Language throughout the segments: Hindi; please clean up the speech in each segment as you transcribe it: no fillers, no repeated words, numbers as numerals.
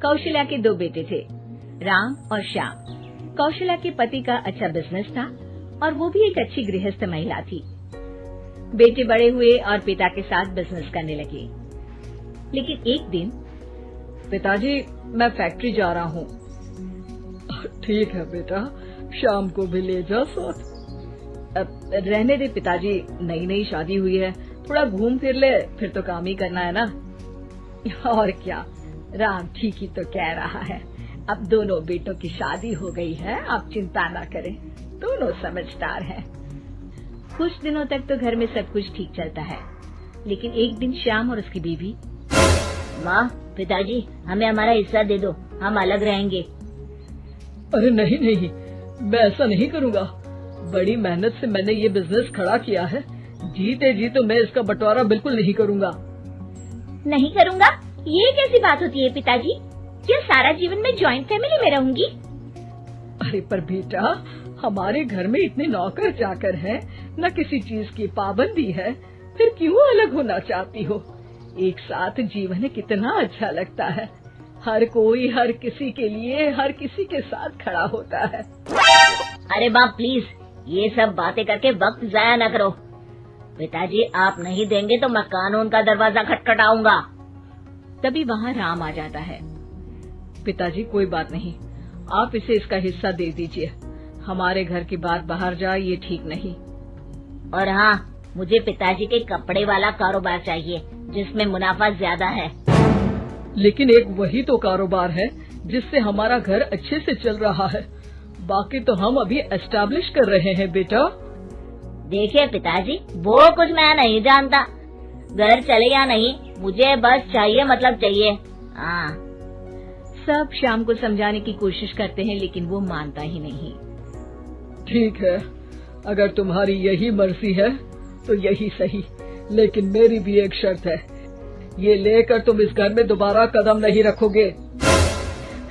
कौशल्या के 2 बेटे थे, राम और श्याम। कौशल्या के पति का अच्छा बिजनेस था और वो भी एक अच्छी गृहस्थ महिला थी। बेटे बड़े हुए और पिता के साथ बिजनेस करने लगे। लेकिन एक दिन, पिताजी मैं फैक्ट्री जा रहा हूँ। ठीक है बेटा, शाम को भी ले जा साथ। रहने दे पिताजी, नई नई शादी हुई है, थोड़ा घूम फिर ले, फिर तो काम ही करना है ना। और क्या, राम ठीक ही तो कह रहा है। अब दोनों बेटों की शादी हो गई है, आप चिंता ना करें, दोनों समझदार हैं। कुछ दिनों तक तो घर में सब कुछ ठीक चलता है, लेकिन एक दिन श्याम और उसकी बीवी, माँ, पिताजी हमें हमारा हिस्सा दे दो, हम अलग रहेंगे। अरे नहीं नहीं, मैं ऐसा नहीं करूँगा। बड़ी मेहनत से मैंने ये बिजनेस खड़ा किया है, जीते जी तो मैं इसका बंटवारा बिल्कुल नहीं करूँगा। नहीं करूँगा? ये कैसी बात होती है पिताजी? क्या सारा जीवन में जॉइंट फैमिली में रहूंगी? अरे पर बेटा, हमारे घर में इतने नौकर चाकर हैं, न किसी चीज की पाबंदी है, फिर क्यों अलग होना चाहती हो? एक साथ जीवन कितना अच्छा लगता है। हर कोई हर किसी के लिए हर किसी के साथ खड़ा होता है। अरे बाप प्लीज, ये सब बातें करके वक्त जाया न करो। पिताजी आप नहीं देंगे तो मैं कानून का दरवाजा खटखटाऊंगा। तभी वहाँ राम आ जाता है। पिताजी कोई बात नहीं, आप इसे इसका हिस्सा दे दीजिए। हमारे घर की बात बाहर जाए ये ठीक नहीं। और हाँ, मुझे पिताजी के कपड़े वाला कारोबार चाहिए जिसमें मुनाफा ज्यादा है। लेकिन एक वही तो कारोबार है जिससे हमारा घर अच्छे से चल रहा है, बाकी तो हम अभी एस्टैब्लिश कर रहे हैं बेटा। देखिए पिताजी, वो कुछ मैं नहीं जानता, घर चले या नहीं, मुझे बस चाहिए मतलब चाहिए। हाँ। सब श्याम को समझाने की कोशिश करते हैं, लेकिन वो मानता ही नहीं। ठीक है, अगर तुम्हारी यही मर्जी है तो यही सही, लेकिन मेरी भी एक शर्त है, ये लेकर तुम इस घर में दोबारा कदम नहीं रखोगे।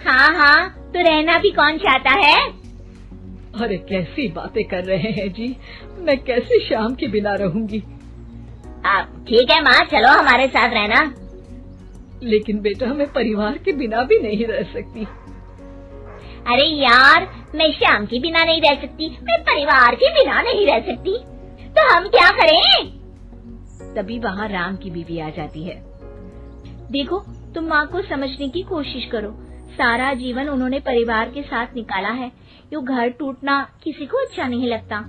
हाँ हाँ, तो रहना भी कौन चाहता है? अरे कैसी बातें कर रहे हैं जी, मैं कैसे श्याम के बिना रहूंगी? आप ठीक है माँ, चलो हमारे साथ रहना। लेकिन बेटा, मैं परिवार के बिना भी नहीं रह सकती। अरे यार, मैं श्याम के बिना नहीं रह सकती, मैं परिवार के बिना नहीं रह सकती, तो हम क्या करें? तभी वहाँ राम की बीवी आ जाती है। देखो, तुम माँ को समझने की कोशिश करो, सारा जीवन उन्होंने परिवार के साथ निकाला है। यो घर टूटना किसी को अच्छा नहीं लगता,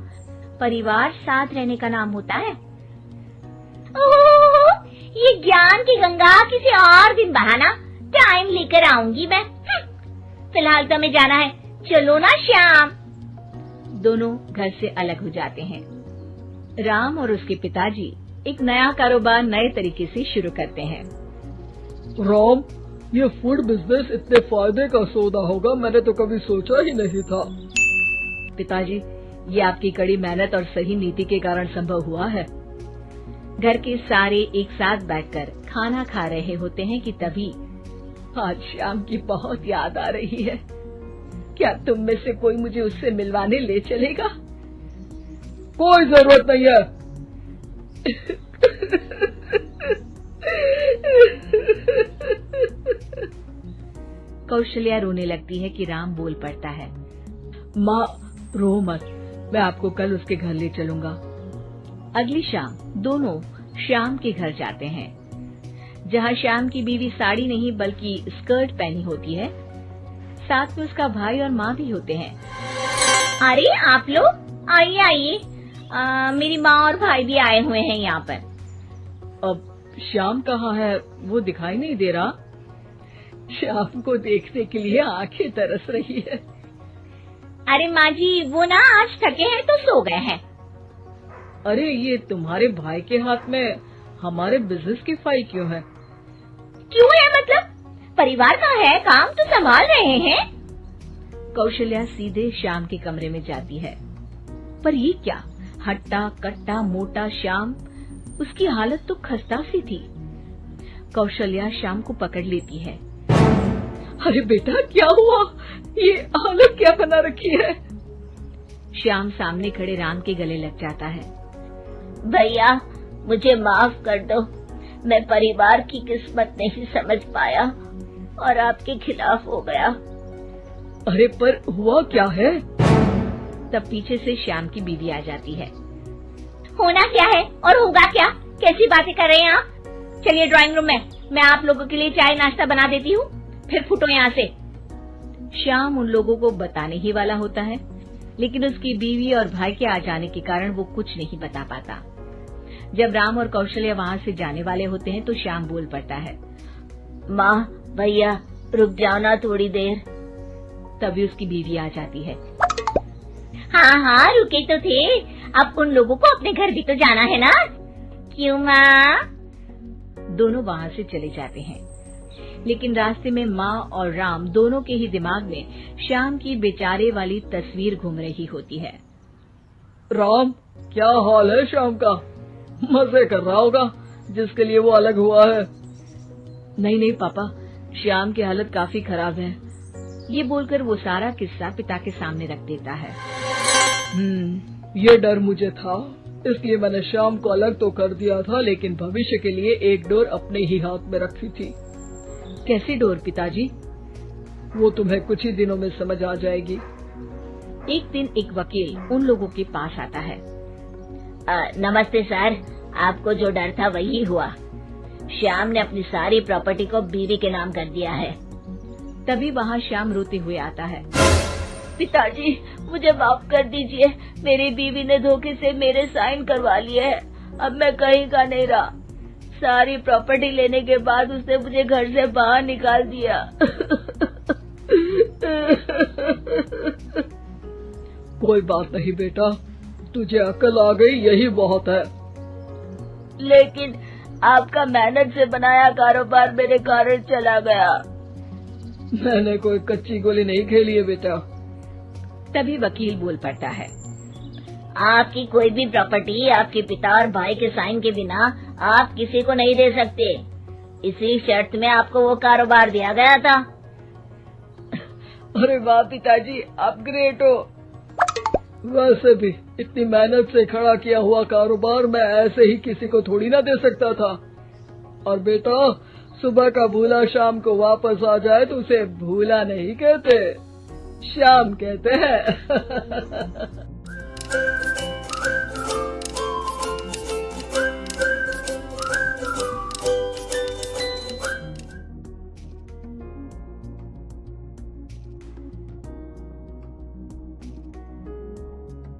परिवार साथ रहने का नाम होता है। ओह, ये ज्ञान की गंगा किसी और दिन बहाना, टाइम लेकर आऊंगी मैं। फिलहाल तो हमें जाना है, चलो ना श्याम। दोनों घर से अलग हो जाते हैं। राम और उसके पिताजी एक नया कारोबार नए तरीके से शुरू करते हैं। राम, ये फूड बिजनेस इतने फायदे का सौदा होगा मैंने तो कभी सोचा ही नहीं था। पिताजी, ये आपकी कड़ी मेहनत और सही नीति के कारण संभव हुआ है। घर के सारे एक साथ बैठकर खाना खा रहे होते हैं कि तभी आज श्याम की बहुत याद आ रही है। क्या तुम में से कोई मुझे उससे मिलवाने ले चलेगा? कोई जरूरत नहीं है। कौशल्या रोने लगती है कि राम बोल पड़ता है। माँ रो मत, मैं आपको कल उसके घर ले चलूंगा। अगली शाम दोनों श्याम के घर जाते हैं, जहाँ श्याम की बीवी साड़ी नहीं बल्कि स्कर्ट पहनी होती है। साथ में उसका भाई और माँ भी होते हैं। अरे आप लोग आइए आइए, मेरी माँ और भाई भी आए हुए हैं यहाँ पर। अब श्याम कहाँ है, वो दिखाई नहीं दे रहा। श्याम को देखने के लिए आंखें तरस रही है। अरे माँ जी, वो ना आज थके हैं तो सो गए हैं। अरे ये तुम्हारे भाई के हाथ में हमारे बिजनेस की फाइल क्यों है? क्यों है मतलब? परिवार का है, काम तो संभाल रहे हैं। कौशल्या सीधे श्याम के कमरे में जाती है, पर ये क्या, हट्टा कट्टा मोटा श्याम, उसकी हालत तो खस्ता सी थी। कौशल्या श्याम को पकड़ लेती है। अरे बेटा, क्या हुआ? ये हालत क्या बना रखी है? श्याम सामने खड़े राम के गले लग जाता है। भैया मुझे माफ कर दो, मैं परिवार की किस्मत नहीं समझ पाया। और आपके खिलाफ हो गया। अरे पर हुआ क्या है? तब पीछे से श्याम की बीवी आ जाती है। होना क्या है और होगा क्या? कैसी बातें कर रहे हैं आप? चलिए ड्राइंग रूम में, मैं आप लोगों के लिए चाय नाश्ता बना देती हूँ, फिर फुटो यहाँ से। श्याम उन लोगों को बताने ही वाला होता है, लेकिन उसकी बीवी और भाई के आ जाने के कारण वो कुछ नहीं बता पाता। जब राम और कौशल्या वहाँ से जाने वाले होते हैं तो श्याम बोल पड़ता है। माँ, भैया, रुक जाओ ना थोड़ी देर। तभी उसकी बीवी आ जाती है। हाँ हाँ, रुके तो थे, अब उन लोगों को अपने घर भी तो जाना है ना? क्यों माँ? दोनों वहाँ से चले जाते हैं, लेकिन रास्ते में माँ और राम दोनों के ही दिमाग में श्याम की बेचारे वाली तस्वीर घूम रही होती है। राम, क्या हाल है श्याम का? मजे कर रहा होगा जिसके लिए वो अलग हुआ है। नहीं नहीं पापा, श्याम की हालत काफी खराब है। ये बोलकर वो सारा किस्सा पिता के सामने रख देता है। ये डर मुझे था, इसलिए मैंने श्याम को अलग तो कर दिया था, लेकिन भविष्य के लिए एक डोर अपने ही हाथ में रखी थी। कैसी डोर पिताजी? वो तुम्हें कुछ ही दिनों में समझ आ जाएगी। एक दिन एक वकील उन लोगों के पास आता है। नमस्ते सर, आपको जो डर था वही हुआ। श्याम ने अपनी सारी प्रॉपर्टी को बीवी के नाम कर दिया है। तभी वहाँ श्याम रोते हुए आता है। पिताजी, मुझे माफ कर दीजिए, मेरी बीवी ने धोखे से मेरे साइन करवा लिए हैं। अब मैं कहीं का नहीं रहा। सारी प्रॉपर्टी लेने के बाद उसने मुझे घर से बाहर निकाल दिया। कोई बात नहीं बेटा, तुझे अकल आ गई, यही बहुत है। लेकिन आपका मेहनत से बनाया कारोबार मेरे कारण चला गया। मैंने कोई कच्ची गोली नहीं खेली है बेटा। तभी वकील बोल पड़ता है। आपकी कोई भी प्रॉपर्टी आपके पिता और भाई के साइन के बिना आप किसी को नहीं दे सकते। इसी शर्त में आपको वो कारोबार दिया गया था। अरे वाह पिताजी, आप ग्रेट हो। वैसे भी इतनी मेहनत से खड़ा किया हुआ कारोबार मैं ऐसे ही किसी को थोड़ी ना दे सकता था। और बेटा, सुबह का भूला शाम को वापस आ जाए तो उसे भूला नहीं कहते, श्याम कहते हैं।